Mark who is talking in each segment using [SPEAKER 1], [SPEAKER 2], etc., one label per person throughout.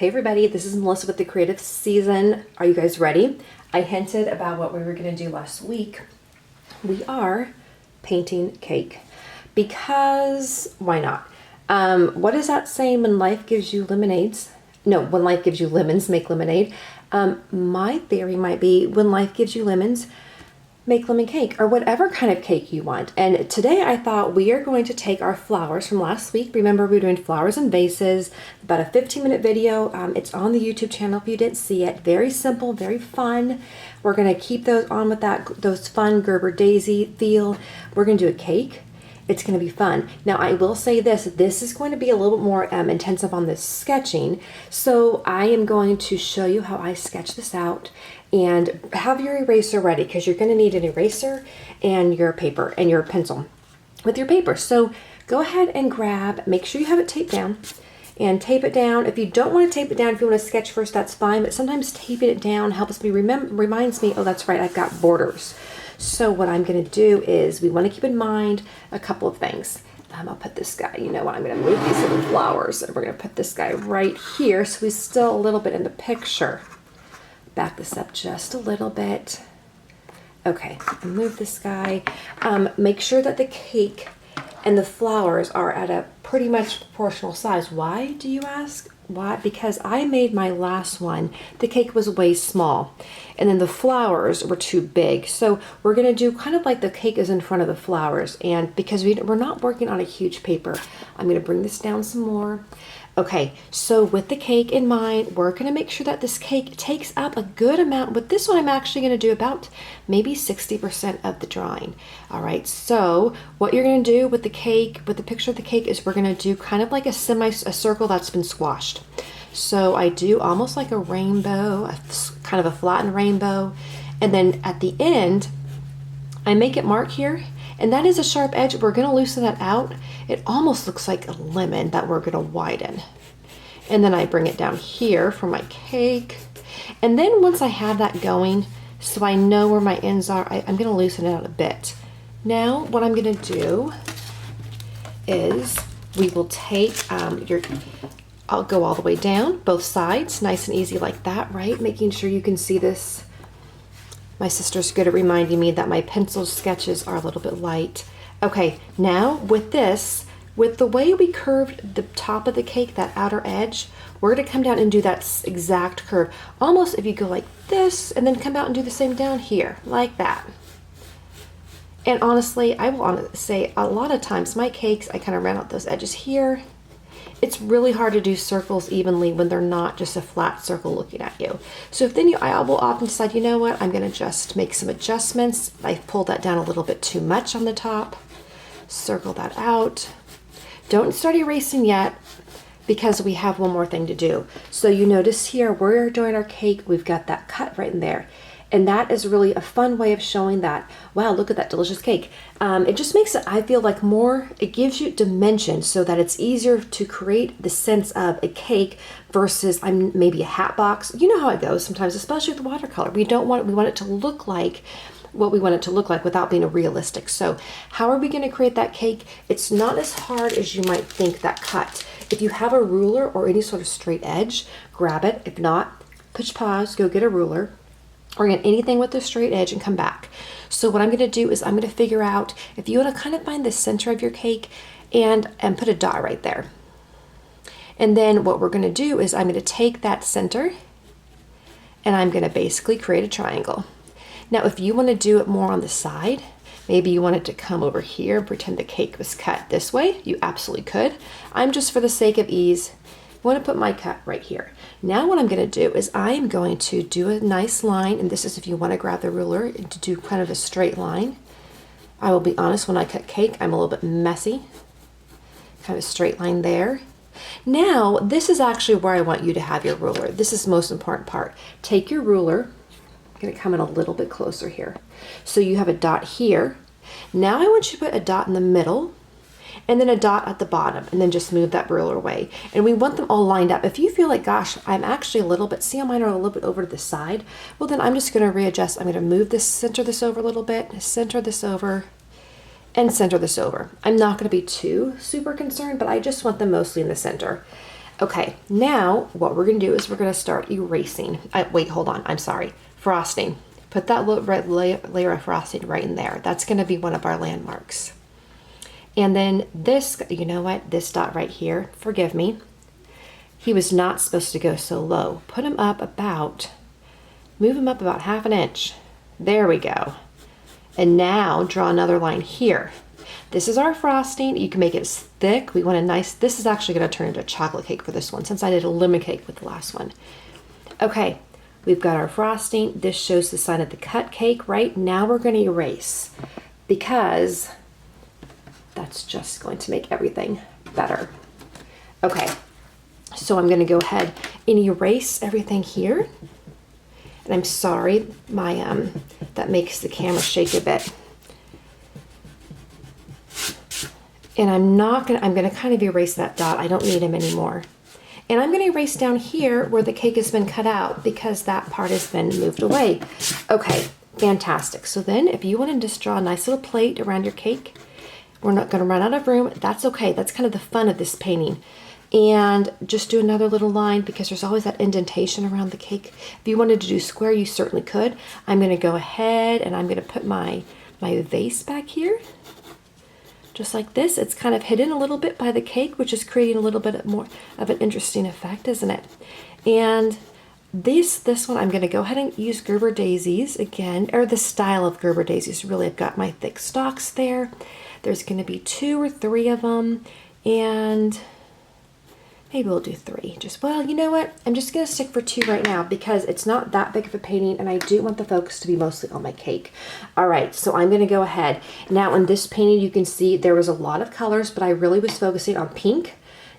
[SPEAKER 1] Hey everybody, this is Melissa with the Creative Season. Are you guys ready? I hinted about what we were going to do last week. We are painting cake because why not? What is that saying, when life gives you lemonades? No, when life gives you lemons, make lemonade. My theory might be when life gives you lemons, make lemon cake, or whatever kind of cake you want. And today I thought we are going to take our flowers from last week. Remember, we were doing flowers and vases, about a 15-minute video. It's on the YouTube channel if you didn't see it. Very simple, very fun. We're going to keep those on with those fun Gerber daisy feel. We're going to do a cake. It's going to be fun. Now, I will say this is going to be a little bit more intensive on the sketching. So I am going to show you how I sketch this out, and have your eraser ready because you're going to need an eraser and your paper and your pencil with your paper. So go ahead and make sure you have it taped down, and tape it down. If you don't want to tape it down, if you want to sketch first, that's fine. But sometimes taping it down helps me reminds me, oh, that's right, I've got borders. So what I'm going to do is we want to keep in mind a couple of things. I'll put this guy, you know what, I'm going to move these little flowers, and we're going to put this guy right here so he's still a little bit in the picture. Back this up just a little bit. Okay, move this guy. Make sure that the cake and the flowers are at a pretty much proportional size. Why, do you ask? Why? Because I made my last one, the cake was way small, and then the flowers were too big. So we're going to do kind of like the cake is in front of the flowers, and because we're not working on a huge paper, I'm going to bring this down some more. Okay, so with the cake in mind, we're going to make sure that this cake takes up a good amount. With this one, I'm actually going to do about maybe 60% of the drawing. All right, so what you're going to do with the cake, with the picture of the cake, is we're going to do kind of like a circle that's been squashed. So I do almost like a rainbow, kind of a flattened rainbow. And then at the end, I make it mark here. And that is a sharp edge. We're going to loosen that out. It almost looks like a lemon that we're going to widen. And then I bring it down here for my cake. And then once I have that going, so I know where my ends are, I'm going to loosen it out a bit. Now what I'm going to do is we will take I'll go all the way down, both sides, nice and easy like that, right? Making sure you can see this. My sister's good at reminding me that my pencil sketches are a little bit light. Okay, now with this, with the way we curved the top of the cake, that outer edge, we're gonna come down and do that exact curve. Almost if you go like this and then come out and do the same down here, like that. And honestly, I will say a lot of times my cakes, I kind of ran out those edges here. It's really hard to do circles evenly when they're not just a flat circle looking at you. So if then I will often decide, you know what, I'm gonna just make some adjustments. I pulled that down a little bit too much on the top. Circle that out. Don't start erasing yet because we have one more thing to do. So you notice here, we're doing our cake, we've got that cut right in there. And that is really a fun way of showing that, wow, look at that delicious cake. It just makes it, I feel like it gives you dimension so that it's easier to create the sense of a cake versus maybe a hat box. You know how it goes sometimes, especially with watercolor. We want it to look like what we want it to look like without being realistic. So how are we going to create that cake? It's not as hard as you might think, that cut. If you have a ruler or any sort of straight edge, grab it. If not, push pause, go get a ruler, or get anything with a straight edge and come back. So what I'm going to do is I'm going to figure out if you want to kind of find the center of your cake and put a dot right there. And then what we're going to do is I'm going to take that center and I'm going to basically create a triangle. Now if you want to do it more on the side, maybe you want it to come over here and pretend the cake was cut this way, you absolutely could. I'm just, for the sake of ease, want to put my cut right here. Now what I'm going to do is I am going to do a nice line, and this is if you want to grab the ruler and to do kind of a straight line. I will be honest, when I cut cake, I'm a little bit messy. Kind of a straight line there. Now, this is actually where I want you to have your ruler. This is the most important part. Take your ruler. I'm going to come in a little bit closer here. So you have a dot here. Now I want you to put a dot in the middle, and then a dot at the bottom, and then just move that ruler away. And we want them all lined up. If you feel like, gosh, I'm actually a little bit, see how mine are a little bit over to the side? Well, then I'm just gonna readjust. I'm gonna move this, center this over a little bit, center this over, and center this over. I'm not gonna be too super concerned, but I just want them mostly in the center. Okay, now what we're gonna do is we're gonna start erasing. Wait, hold on, I'm sorry. Frosting. Put that little red layer of frosting right in there. That's gonna be one of our landmarks. And then this, you know what, this dot right here, forgive me. He was not supposed to go so low. Put him up about, move him up about 1/2 inch. There we go. And now draw another line here. This is our frosting. You can make it thick. We want a nice, this is actually gonna turn into a chocolate cake for this one since I did a lemon cake with the last one. Okay, we've got our frosting. This shows the sign of the cut cake, right? Now we're gonna erase because that's just going to make everything better. Okay, so I'm gonna go ahead and erase everything here. And I'm sorry, my that makes the camera shake a bit. And I'm gonna kind of erase that dot. I don't need him anymore. And I'm gonna erase down here where the cake has been cut out because that part has been moved away. Okay, fantastic. So then if you wanna just draw a nice little plate around your cake, we're not gonna run out of room. That's okay, that's kind of the fun of this painting. And just do another little line because there's always that indentation around the cake. If you wanted to do square, you certainly could. I'm gonna go ahead and I'm gonna put my vase back here. Just like this. It's kind of hidden a little bit by the cake, which is creating a little bit more of an interesting effect, isn't it? And this one, I'm gonna go ahead and use Gerber daisies again, or the style of Gerber daisies. Really, I've got my thick stalks there. There's gonna be 2 or 3 of them, and maybe we'll do 3. Well, you know what? I'm just gonna stick for 2 right now because it's not that big of a painting and I do want the focus to be mostly on my cake. All right, so I'm gonna go ahead. Now in this painting, you can see there was a lot of colors, but I really was focusing on pink,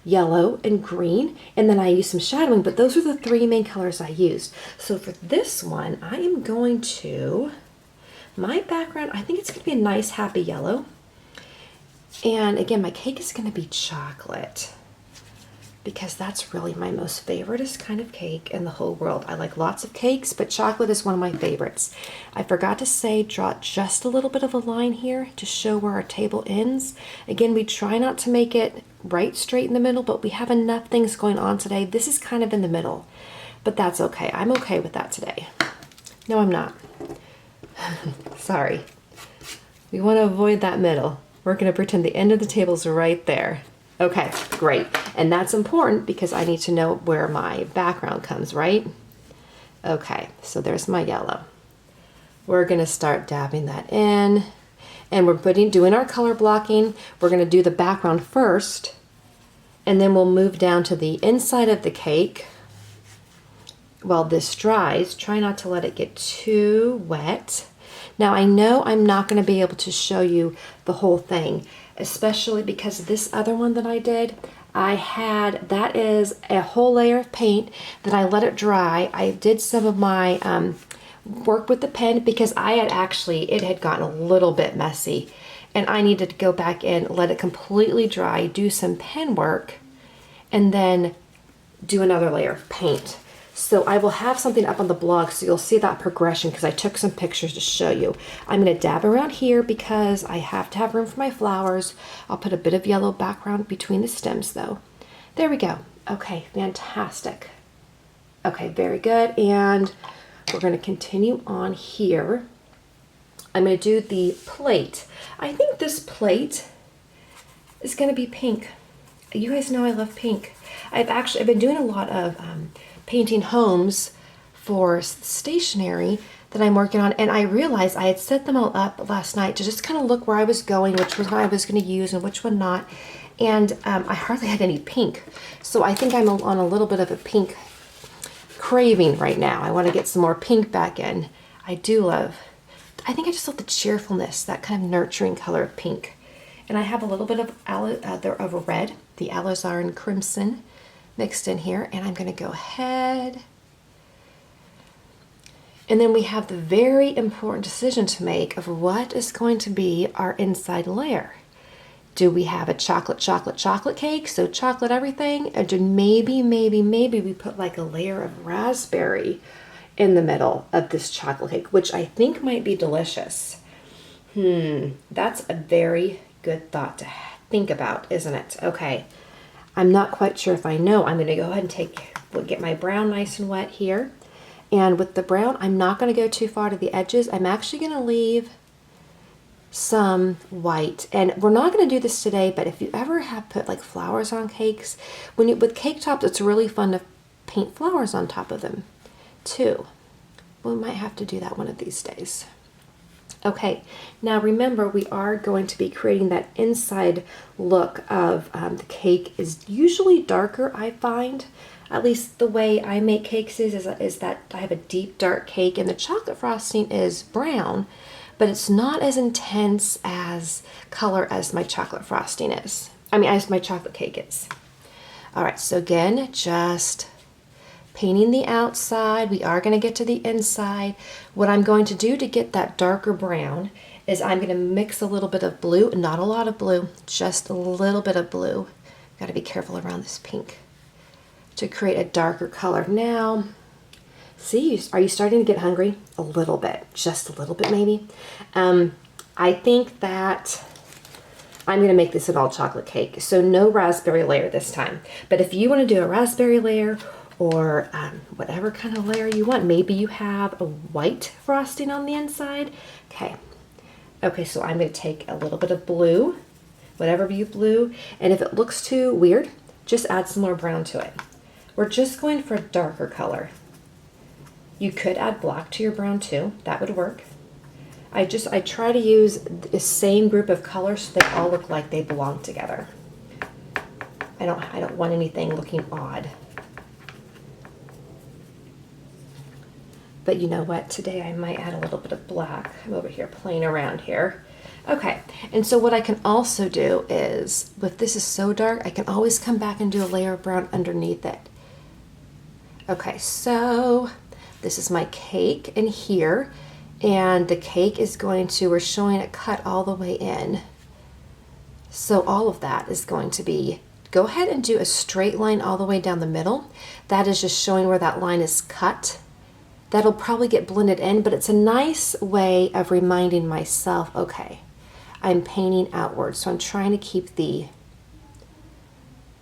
[SPEAKER 1] yellow, and green. And then I used some shadowing, but those are the 3 main colors I used. So for this one, I am going to, my background, I think it's gonna be a nice happy yellow. And again, my cake is gonna be chocolate, because that's really my most favoriteest kind of cake in the whole world. I like lots of cakes, but chocolate is one of my favorites. I forgot to say, draw just a little bit of a line here to show where our table ends. Again, we try not to make it right straight in the middle, but we have enough things going on today. This is kind of in the middle, but that's okay. I'm okay with that today. No, I'm not. Sorry. We want to avoid that middle. We're gonna pretend the end of the table's right there. Okay, great. And that's important because I need to know where my background comes, right? Okay, so there's my yellow. We're gonna start dabbing that in, and we're doing our color blocking. We're gonna do the background first, and then we'll move down to the inside of the cake while this dries. Try not to let it get too wet. Now I know I'm not gonna be able to show you the whole thing, especially because this other one that I did, that is a whole layer of paint that I let it dry. I did some of my work with the pen because it had gotten a little bit messy and I needed to go back in, let it completely dry, do some pen work, and then do another layer of paint. So I will have something up on the blog so you'll see that progression because I took some pictures to show you. I'm going to dab around here because I have to have room for my flowers. I'll put a bit of yellow background between the stems though. There we go. Okay, fantastic. Okay, very good. And we're going to continue on here. I'm going to do the plate. I think this plate is going to be pink. You guys know I love pink. I've been doing a lot of painting homes for stationery that I'm working on, and I realized I had set them all up last night to just kind of look where I was going, which one I was going to use and which one not, and I hardly had any pink. So I think I'm on a little bit of a pink craving right now. I want to get some more pink back in. I think I just love the cheerfulness, that kind of nurturing color of pink. And I have a little bit of a red, the alizarin crimson, mixed in here, and I'm going to go ahead. And then we have the very important decision to make of what is going to be our inside layer. Do we have a chocolate cake, so chocolate everything, or do maybe we put like a layer of raspberry in the middle of this chocolate cake, which I think might be delicious. That's a very good thought to think about, isn't it? Okay. I'm not quite sure if I know. I'm going to go ahead and get my brown nice and wet here. And with the brown, I'm not going to go too far to the edges. I'm actually going to leave some white. And we're not going to do this today, but if you ever have put like flowers on cakes, with cake tops, it's really fun to paint flowers on top of them too. We might have to do that one of these days. Okay, now remember, we are going to be creating that inside look of the cake is usually darker, I find. At least the way I make cakes is that I have a deep dark cake and the chocolate frosting is brown, but it's not as intense as color as my chocolate frosting is. I mean, as my chocolate cake is. All right, so again, just painting the outside. We are going to get to the inside. What I'm going to do to get that darker brown is I'm going to mix a little bit of blue, not a lot of blue, just a little bit of blue. Got to be careful around this pink to create a darker color. Now, see, are you starting to get hungry? A little bit, just a little bit maybe. I think that I'm going to make this an all chocolate cake, so no raspberry layer this time. But if you want to do a raspberry layer or whatever kind of layer you want, maybe you have a white frosting on the inside. Okay, so I'm going to take a little bit of blue, whatever blue, and if it looks too weird, just add some more brown to it. We're just going for a darker color. You could add black to your brown too, that would work. I try to use the same group of colors so they all look like they belong together. I don't want anything looking odd. But you know what? Today I might add a little bit of black. I'm over here playing around here. Okay, and so what I can also do is, if this is so dark, I can always come back and do a layer of brown underneath it. Okay, so this is my cake in here, and the cake is we're showing it cut all the way in. So all of that is going to be, go ahead and do a straight line all the way down the middle. That is just showing where that line is cut. That'll probably get blended in, but it's a nice way of reminding myself, okay, I'm painting outward. So I'm trying to keep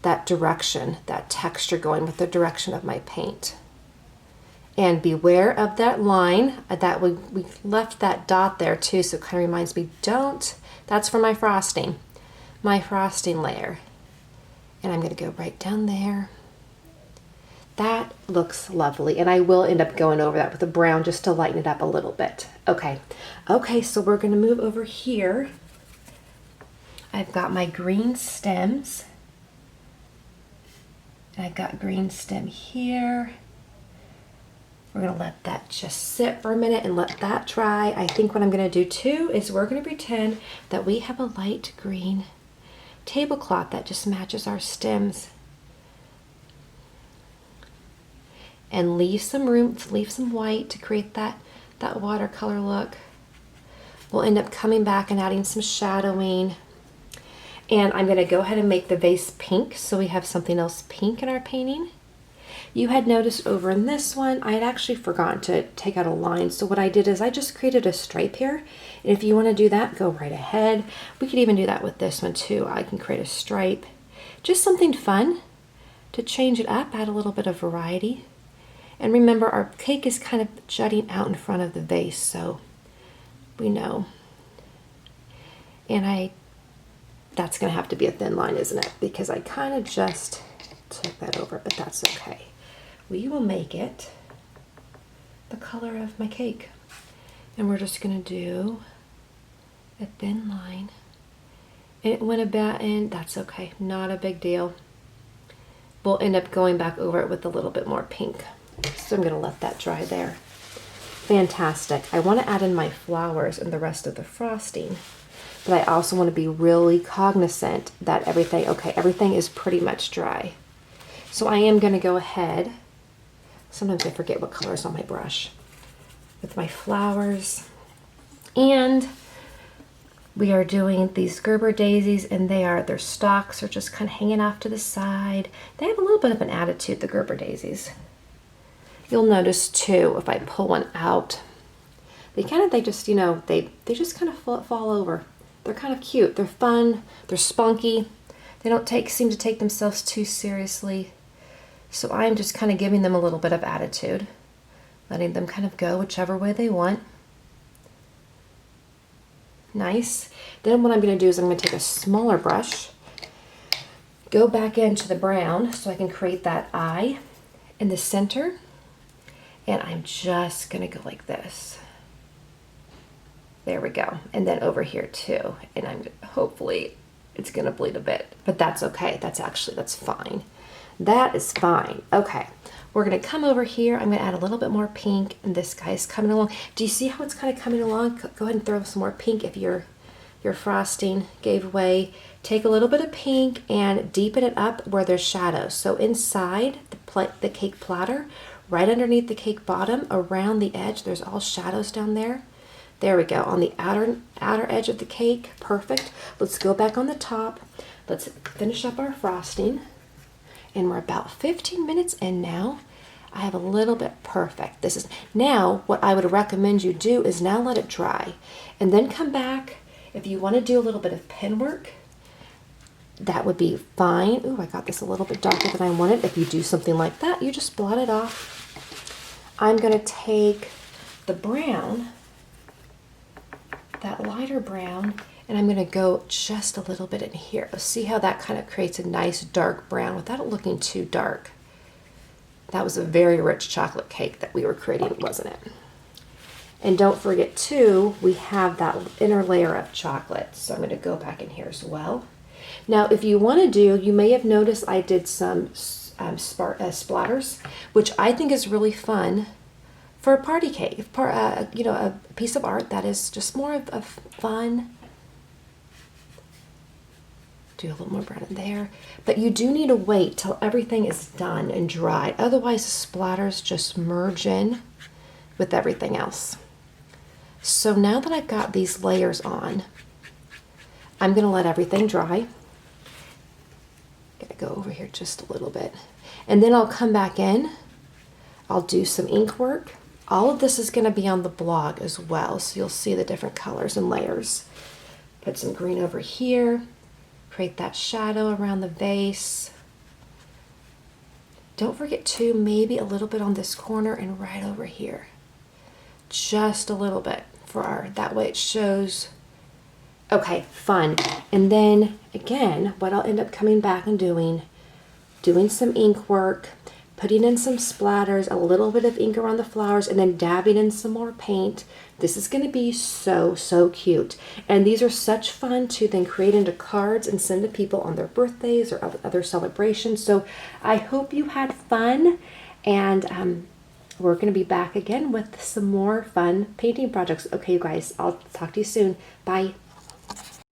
[SPEAKER 1] that direction, that texture going with the direction of my paint. And beware of that line, that we left that dot there too, so it kind of reminds me, that's for my frosting layer. And I'm gonna go right down there. That looks lovely, and I will end up going over that with a brown just to lighten it up a little bit. Okay, so we're gonna move over here. I've got my green stems. And I've got green stem here. We're gonna let that just sit for a minute and let that dry. I think what I'm gonna do too is we're gonna pretend that we have a light green tablecloth that just matches our stems. And leave some room, leave some white to create that watercolor look. We'll end up coming back and adding some shadowing. And I'm gonna go ahead and make the vase pink so we have something else pink in our painting. You had noticed over in this one, I had actually forgotten to take out a line. So what I did is I just created a stripe here. And if you wanna do that, go right ahead. We could even do that with this one too. I can create a stripe. Just something fun to change it up, add a little bit of variety. And remember, our cake is kind of jutting out in front of the vase, so we know. And that's gonna have to be a thin line, isn't it? Because I kind of just took that over, but that's okay. We will make it the color of my cake. And we're just gonna do a thin line. And it went about in, that's okay, not a big deal. We'll end up going back over it with a little bit more pink. So I'm going to let that dry there. Fantastic. I want to add in my flowers and the rest of the frosting, but I also want to be really cognizant that everything is pretty much dry. So I am going to go ahead, sometimes I forget what color is on my brush, with my flowers. And we are doing these Gerber daisies, and their stalks are just kind of hanging off to the side. They have a little bit of an attitude, the Gerber daisies. You'll notice too, if I pull one out, they just kind of fall over. They're kind of cute. They're fun. They're spunky. They don't seem to take themselves too seriously. So I'm just kind of giving them a little bit of attitude, letting them kind of go whichever way they want. Nice. Then what I'm going to do is I'm going to take a smaller brush, go back into the brown so I can create that eye in the center. And I'm just going to go like this. There we go. And then over here too. And hopefully it's going to bleed a bit, but that's okay. That's fine. That is fine. Okay. We're going to come over here. I'm going to add a little bit more pink, and this guy's coming along. Do you see how it's kind of coming along? Go ahead and throw some more pink if your frosting gave way. Take a little bit of pink and deepen it up where there's shadows. So inside the cake platter, right underneath the cake bottom, around the edge, there's all shadows down there. There we go, on the outer edge of the cake. Perfect. Let's go back on the top. Let's finish up our frosting. And we're about 15 minutes in now. I have a little bit perfect. This is now what I would recommend you do is now let it dry. And then come back. If you want to do a little bit of pen work, that would be fine. Ooh, I got this a little bit darker than I wanted. If you do something like that, you just blot it off. I'm going to take the brown, that lighter brown, and I'm going to go just a little bit in here. See how that kind of creates a nice dark brown without it looking too dark. That was a very rich chocolate cake that we were creating, wasn't it? And don't forget too, we have that inner layer of chocolate. So I'm going to go back in here as well. Now, if you want to do, you may have noticed I did some splatters, which I think is really fun for a party cake, you know, a piece of art that is just more of fun. Do a little more brown in there. But you do need to wait till everything is done and dry. Otherwise, the splatters just merge in with everything else. So now that I've got these layers on, I'm going to let everything dry. Gonna go over here just a little bit. And then I'll come back in. I'll do some ink work. All of this is going to be on the blog as well, so you'll see the different colors and layers. Put some green over here. Create that shadow around the vase. Don't forget to maybe a little bit on this corner and right over here. Just a little bit that way it shows. Okay, fun. And then again, what I'll end up coming back and doing some ink work, putting in some splatters, a little bit of ink around the flowers, and then dabbing in some more paint. This is going to be so, so cute. And these are such fun to then create into cards and send to people on their birthdays or other celebrations. So I hope you had fun, and we're going to be back again with some more fun painting projects. Okay, you guys, I'll talk to you soon. Bye.